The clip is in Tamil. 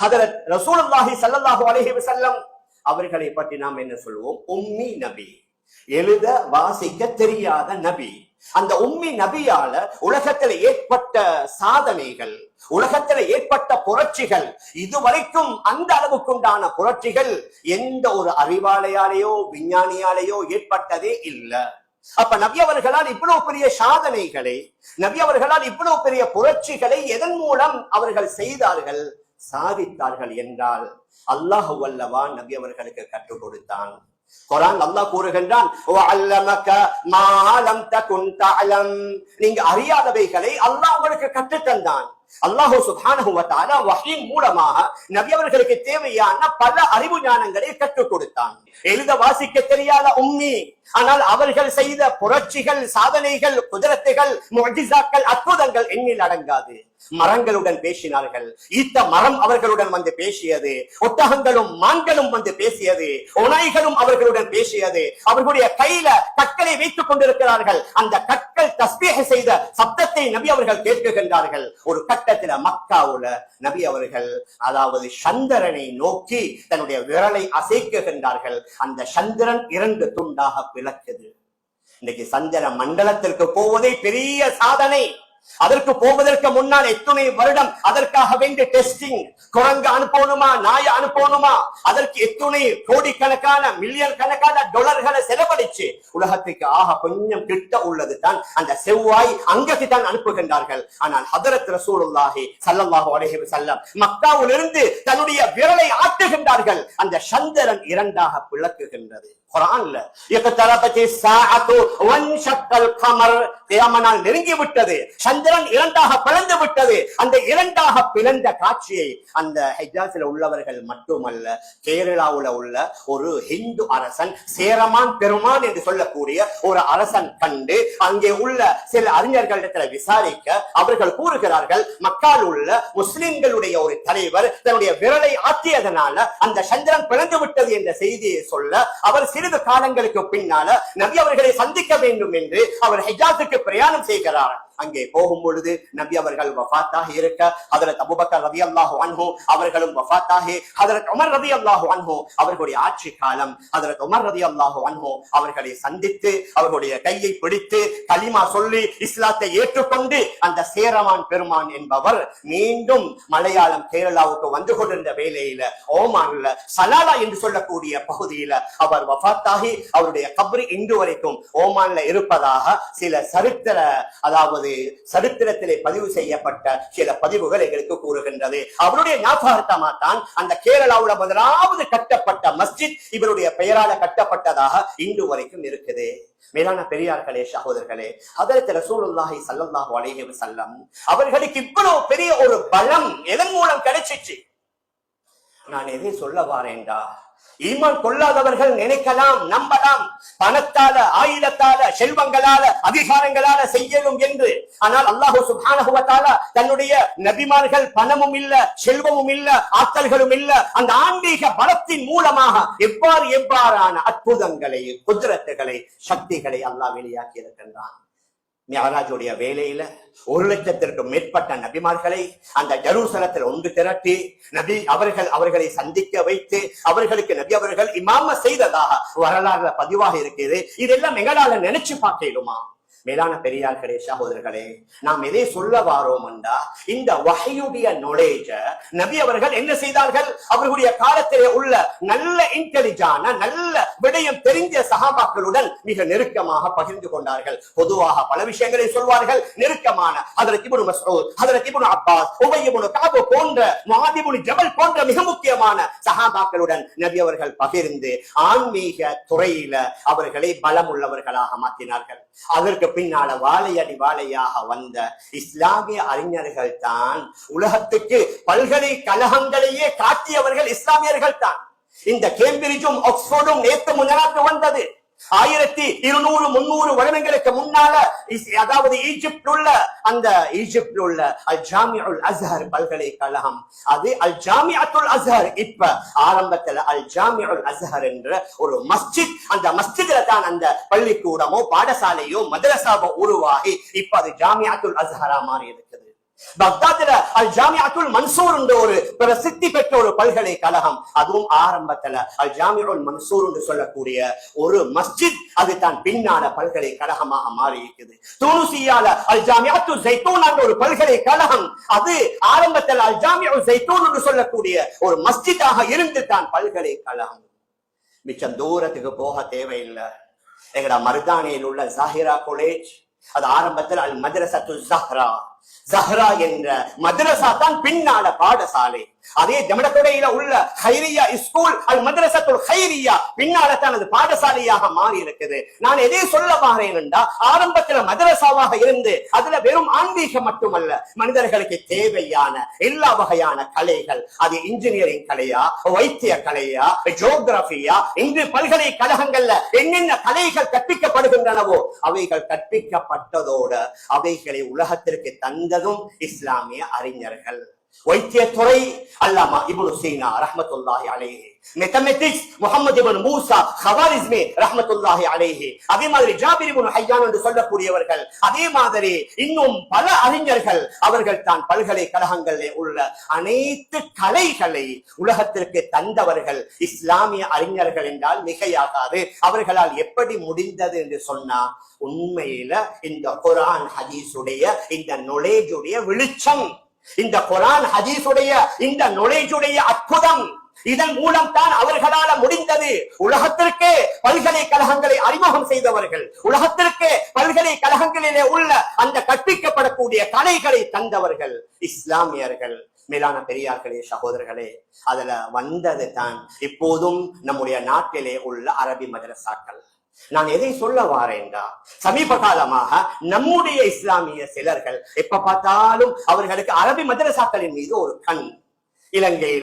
ஹதரத் ரசூலுல்லாஹி ஸல்லல்லாஹு அலைஹி வஸல்லம் அவர்களை பற்றி நாம் என்ன சொல்வோம்? உம்மி நபி, எழுத வாசிக்க தெரியாத நபி. அந்த உம்மி நபியால உலகத்தில் ஏற்பட்ட சாதனைகள், உலகத்தில் ஏற்பட்ட புரட்சிகள், இதுவரைக்கும் அந்த அளவுக்குண்டான புரட்சிகள் எந்த ஒரு அறிவாளையாலேயோ விஞ்ஞானியாலேயோ ஏற்பட்டதே இல்லை. அப்ப நபி அவர்களால் இவ்வளவு பெரிய சாதனைகளை, நபி அவர்களால் இவ்வளவு பெரிய புரட்சிகளை எதன் மூலம் அவர்கள் செய்தார்கள், சாதித்தார்கள் என்றால் அல்லாஹ் வல்லவா நபி அவர்களுக்கு கற்றுக் கொடுத்தான். குர்ஆன் அல்லாஹ் கூறுகின்றான், நீங்க அறியாதவைகளை அல்லாஹ் உங்களுக்கு கற்றுத் தந்தான். அல்லாஹ் சுப்ஹானஹு வ தஆலா வஹீன் மூலமாக நபி அவர்களுக்கு தேவையான பல அறிவு ஞானங்களை கற்றுக் கொடுத்தான். எழுத வாசிக்க தெரியாத உம்மி, ஆனால் அவர்கள் செய்த புரட்சிகள், சாதனைகள், குதிரத்துகள், முஅஜிஸாக்கள், அற்புதங்கள் எண்ணில் அடங்காது. மரங்களுடன் பேசினார்கள். ஈத்த மரம் அவர்களுடன் வந்து பேசியது. ஒட்டகங்களும் மான்களும் வந்து பேசியது. ஓநாய்களும் அவர்களுடன் பேசியது. அவர்களுடைய கையில கற்களை வைத்துக் கொண்டிருக்கிறார்கள். அந்த கற்கள் தஸ்பீஹ் செய்த சப்தத்தை நபி அவர்கள் கேட்கின்றார்கள். ஒரு கட்டத்தில மக்காவுல நபி அவர்கள் அதாவது சந்திரனை நோக்கி தன்னுடைய விரலை அசைக்குகின்றார்கள். அந்த சந்திரன் 2 துண்டாக பிளக்குது. இன்னைக்கு சந்திர மண்டலத்திற்கு போவதே பெரிய சாதனை. அதற்கு போவதற்கு முன்னால் எத்தனை வருடம் அதற்காக வேண்டிய டெஸ்டிங், குரங்கு அனுப்பணுமா, நாய அனுப்பணுமா, அதற்கு எத்தனை கோடிக்கணக்கான மில்லியன் கணக்கான டாலர்களை செலவழிச்சு உலகத்துக்கு கொஞ்சம் கிட்ட உள்ளது தான் அந்த செவ்வாய், அங்கக்கு தான் அனுப்புகின்றார்கள். ஆனால் ஹதரத் ரசூலுல்லாஹி ஸல்லல்லாஹு அலைஹி வஸல்லம் மக்காவிலிருந்து தன்னுடைய விரலை ஆட்டுகின்றார்கள். அந்த சந்திரன் 2ஆக பிளக்குகின்றது. குர்ஆன்ல இக்தரபத்தி ஸாஅத்து வன்ஷக்கல் கமர், கியாமத் நெருங்கி விட்டது, சந்திரன் 2ஆக பிளந்து விட்டது. அந்த 2ஆக பிளந்த காட்சியை அந்த ஹிஜாஸில் உள்ளவர்கள் மட்டுமல்ல, கேரளாவுல உள்ள ஒரு ஹிந்து அரசன், சேரமான் பெருமான் என்று சொல்லக்கூடிய ஒரு அரசன் கண்டு அங்கே உள்ள சில அறிஞர்களிடத்தில் விசாரிக்க அவர்கள் கூறுகிறார்கள், மக்கால் உள்ள முஸ்லிம்களுடைய ஒரு தலைவர் தன்னுடைய விரலை ஆற்றியதனால அந்த சந்திரன் பிளந்து விட்டது என்ற செய்தியை சொல்ல அவர் சிறிது காலங்களுக்கு பின்னால நபி அவர்களை சந்திக்க வேண்டும் என்று அவர் ஹிஜாஸுக்கு பிரயாணம் செய்கிறார். அங்கே போகும் பொழுது நபி அவர்கள் வஃபாத்தாக இருக்க ஹஜ்ரத் அபூபக்கர் ரலியல்லாஹு அன்ஹு அவர்களும் வஃபாத்தாகி ஹஜ்ரத் உமர் ரலியல்லாஹு அன்ஹு அவர்களுடைய ஆட்சி காலம் ஹஜ்ரத் உமர் ரலியல்லாஹு அன்ஹு அவர்களை சந்தித்து அவர்களுடைய கையை பிடித்து கலிமா சொல்லி இஸ்லாத்தை ஏற்றுக்கொண்டு அந்த சேரமான் பெருமான் என்பவர் மீண்டும் மலையாளம் கேரளாவுக்கு வந்து கொண்டிருந்த வேளையில ஓமான்ல சலாலா என்று சொல்லக்கூடிய பகுதியில அவர் வஃபாத்தாகி அவருடைய கப்ரி இன்று வரைக்கும் ஓமான்ல இருப்பதாக சில சரித்திர அதாவது சரித்திரத்திலே பதிவு செய்யப்பட்ட சில பதிவுகள் எங்களுக்கு கூறுகின்றது. அவருடைய ஞாபகார்த்தமா தான் அந்த கேரளாவுல முதலாவது கட்டப்பட்ட மஸ்ஜித் இவருடைய பெயரால கட்டப்பட்டதாக இன்று வரைக்கும் இருக்குது. மேலான பெரியார்களே, சகோதரர்களே, ஹஜ்ரத் ரசூலுல்லாஹி ஸல்லல்லாஹு அலைஹி வஸல்லம் அவர்களுக்கு இவ்வளவு பெரிய ஒரு பலம் எதன் மூலம் கிடைச்சிச்சு? நான் எதை சொல்ல வாரேன்டா, ஈமான் கொள்ளாதவர்கள் நினைக்கலாம், நம்பலாம், பணத்தால, ஆயுதத்தால, செல்வங்களால, அதிகாரங்களால செய்யணும் என்று. ஆனால் அல்லாஹ் சுப்ஹானஹு வ தஆலா தன்னுடைய நபிமார்கள் பணமும் இல்ல, செல்வமும் இல்ல, ஆற்றல்களும் இல்ல, அந்த ஆன்மீக பலத்தின் மூலமாக எவ்வாறான அற்புதங்களை, குதிரத்துகளை, சக்திகளை அல்லாஹ் வெளியாக்கி இருக்கின்றான். மிஅராஜுடைய வேளையில 1,00,000க்கும் மேற்பட்ட நபிமார்களை அந்த ஜெருசலத்தில் ஒன்று திரட்டி நபி அவர்களை சந்திக்க வைத்து அவர்களுக்கு நபி அவர்கள் இமாம செய்ததாக வரலாறு பதிவாக இருக்கிறது. இதெல்லாம் எங்களால நினைச்சு பார்க்கலுமா? மேலான பெரியார்களே, சகோதரர்களே, நாம் எதை சொல்ல வாரோம் என்றா, இந்த வஹ்யுடைய நாலேஜ் நபி அவர்கள் என்ன செய்தார்கள்? அவர்களுடைய காலத்திலே உள்ள நல்ல இன்டெலிஜான, நல்ல விடயம் தெரிஞ்ச சஹாபாக்களுடன் மிக நெருக்கமாக பகிர்ந்து கொண்டார்கள். பொதுவாக பல விஷயங்களை சொல்வார்கள். நெருக்கமான ஹஜ்ரத் இப்னு மஸ்ஊத், ஹஜ்ரத் இப்னு அப்பாஸ், உபய் இப்னு கஅப் போன்ற, முஆத் இப்னு ஜபல் போன்ற மிக முக்கியமான சஹாபாக்களுடன் நபி அவர்கள் பகிர்ந்து ஆன்மீக துறையில அவர்களை பலம் உள்ளவர்களாக மாற்றினார்கள். அதற்கு பின்னால வாழையடி வாழையாக வந்த இஸ்லாமிய அறிஞர்கள் தான் உலகத்துக்கு பல்கலைக்கழகங்களையே காட்டியவர்கள் இஸ்லாமியர்கள் தான். இந்த கேம்பிரிட்ஜும் ஆக்ஸ்போர்டும் நேற்று முன்னாடி வந்தது. 1200-300 வருடங்களுக்கு முன்னால, அதாவது ஈஜிப்டுள்ள அல் ஜாமிஉல் அஸ்ஹர் பல்கலைக்கழகம், அது அல் ஜாமிஅத்துல் அஸ்ஹர். இப்ப ஆரம்பத்துல அல் ஜாமிஉல் அஸ்ஹர் என்ற ஒரு மஸ்ஜித், அந்த மஸ்ஜித்ல தான் அந்த பள்ளிக்கூடமோ பாடசாலையோ மதரசாவோ உருவாகி இப்ப அது ஜாமிஅத்துல் அஸ்ஹரா மாறி இருக்குது. பக்தாதுல அல் ஜாமிஅத்துல் மன்சூர் என்ற ஒரு பிரசித்தி பெற்ற ஒரு பல்கலைக்கழகம், அதுவும் ஆரம்பத்துல அல் ஜாமிஉல் மன்சூர் என்று சொல்லக்கூடிய ஒரு மஸ்ஜித் அது தான் பின்னால பல்கலைக்கழகமாக மாறி இருக்குது. தூனுசியால அல் ஜாமிஅத்து ஸைத்தூன் என்ற ஒரு பல்கலைக்கழகம் அது ஆரம்பத்தில் அல் ஜாமிஉ ஸைத்தூன் என்று சொல்லக்கூடிய ஒரு மஸ்ஜிதாக இருந்து தான் பல்கலைக்கழகம். மிச்சம் தூரத்துக்கு போக தேவையில்லை. எங்கட மருதானியில் உள்ள ஜாஹிரா காலேஜ் அது ஆரம்பத்தில் அல் மദ്രസத்து ஜஹ்ரா என்ற மதரசா தான் பின்னால பாடசாலை. அதே ஜமடகொடையில உள்ள ஹைரியா ஸ்கூல் அல் மദ്രസத்துல் ஹைரியா பின்னால தான் அது பாடசாலையாக மாறி இருக்குது. நான் எதை சொல்ல வாரேன் என்றால், ஆரம்பத்துல மதரசாவாக இருந்து அதுல வெறும் ஆன்மீகம் மட்டுமல்ல, மனிதர்களுக்கு தேவையான எல்லா வகையான கலைகள், அது இன்ஜினியரிங் கலையா, வைத்திய கலையா, ஜியோகிராபியா, இன்று பல்கலைக்கழகங்கள்ல என்னென்ன கலைகள் கற்பிக்கப்படுகின்றனவோ அவைகள் கற்பிக்கப்பட்டதோடு அவைகளை உலகத்திற்கு தந்ததும் இஸ்லாமிய அறிஞர்கள். வைத்தியத்துறை அல்லாமா இப்னு சீனா ரஹ்மத்துல்லாஹி அலைஹி, மேத்தமெட்டிக்ஸ் முஹம்மது இப்னு மூசா ஹவாரிஸ்மி ரஹ்மத்துல்லாஹி அலைஹி, அதே மாதிரி ஜாபிர் இப்னு ஹய்யான் என்று சொல்லக்கூடியவர்கள், அதே மாதிரி இன்னும் பல அறிஞர்கள் அவர்கள் தான் பல்கலைக்கழகங்களில் உள்ள அனைத்து கலைகளை உலகத்திற்கு தந்தவர்கள் இஸ்லாமிய அறிஞர்கள் என்றால் மிகையாகாது. அவர்களால் எப்படி முடிந்தது என்று சொன்னா, உண்மையில இந்த குர்ஆன் ஹதீஸுடைய இந்த நொலேஜுடைய வெளிச்சம், இந்த குர்ஆன் ஹதீஸுடைய இந்த நொலேஜுடைய அற்புதம், இதன் மூலம் தான் அவர்களால முடிந்தது. உலகத்திற்கு பல்கலைக்கழகங்களை அறிமுகம் செய்தவர்கள், உலகத்திற்கு பல்கலைக்கழகங்களிலே உள்ள அந்த கற்பிக்கப்படக்கூடிய கலைகளை தந்தவர்கள் இஸ்லாமியர்கள். மேலான பெரியார்களே, சகோதரர்களே, அதுல வந்தது தான் இப்போதும் நம்முடைய நாட்டிலே உள்ள அரபி மதரசாக்கள். நான் எதை சொல்ல வாரேன்டா, சமீப காலமாக நம்முடைய இஸ்லாமிய சிலர்கள் எப்ப பார்த்தாலும் அவர்களுக்கு அரபி மதரசாக்களின் மீது ஒரு கண். இலங்கையில்